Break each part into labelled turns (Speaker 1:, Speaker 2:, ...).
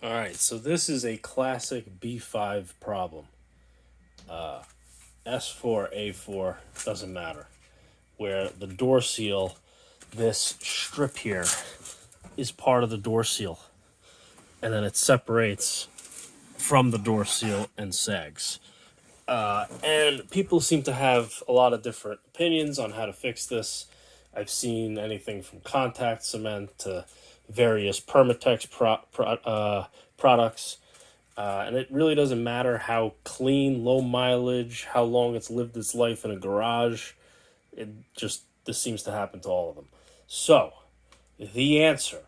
Speaker 1: All right, so this is a classic B5 problem. S4, A4, doesn't matter. Where the door seal, this strip here, is part of the door seal. And then it separates from the door seal and sags. And people seem to have a lot of different opinions on how to fix this. I've seen anything from contact cement to various Permatex products. And it really doesn't matter how clean, low mileage, how long it's lived its life in a garage. This seems to happen to all of them. So, the answer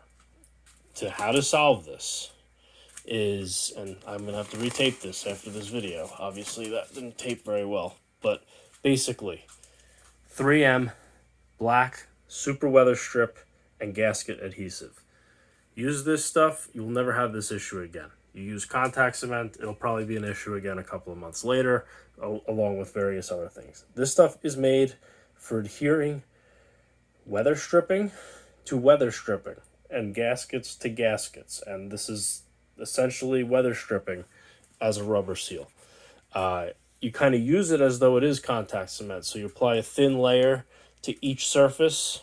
Speaker 1: to how to solve this is, and I'm going to have to retape this after this video. Obviously, that didn't tape very well. But basically, 3M, black, super weather strip, and gasket adhesive. Use this stuff, you will never have this issue again. You use contact cement, it'll probably be an issue again a couple of months later, along with various other things. This stuff is made for adhering weather stripping to weather stripping and gaskets to gaskets. And this is essentially weather stripping as a rubber seal. You kind of use it as though it is contact cement. So you apply a thin layer to each surface,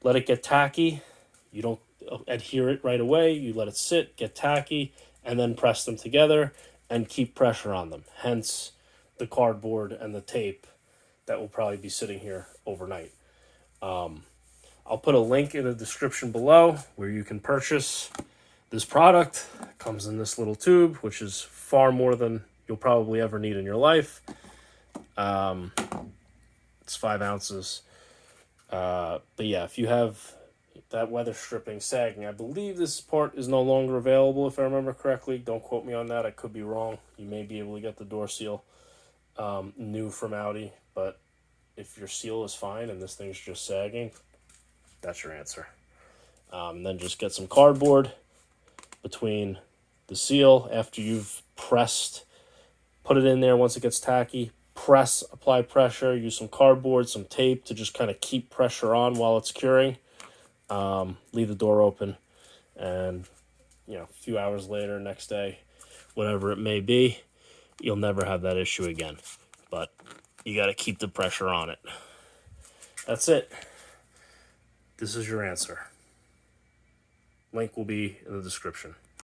Speaker 1: let it get tacky. You don't adhere it right away. You let it sit, get tacky, and then press them together and keep pressure on them. Hence the cardboard and the tape that will probably be sitting here overnight. I'll put a link in the description below where you can purchase this product. It comes in this little tube, which is far more than you'll probably ever need in your life. It's 5 ounces. But yeah, if you have that weather stripping sagging, I believe this part is no longer available, if I remember correctly. Don't quote me on that. I could be wrong. You may be able to get the door seal new from Audi, but if your seal is fine and this thing's just sagging, that's your answer. Then just get some cardboard between the seal after you've pressed. Put it in there once it gets tacky. Press, apply pressure. Use some cardboard, some tape to just kind of keep pressure on while it's curing. Leave the door open, and a few hours later, next day, whatever it may be, you'll never have that issue again. But you got to keep the pressure on it. That's it. This is your answer. Link will be in the description.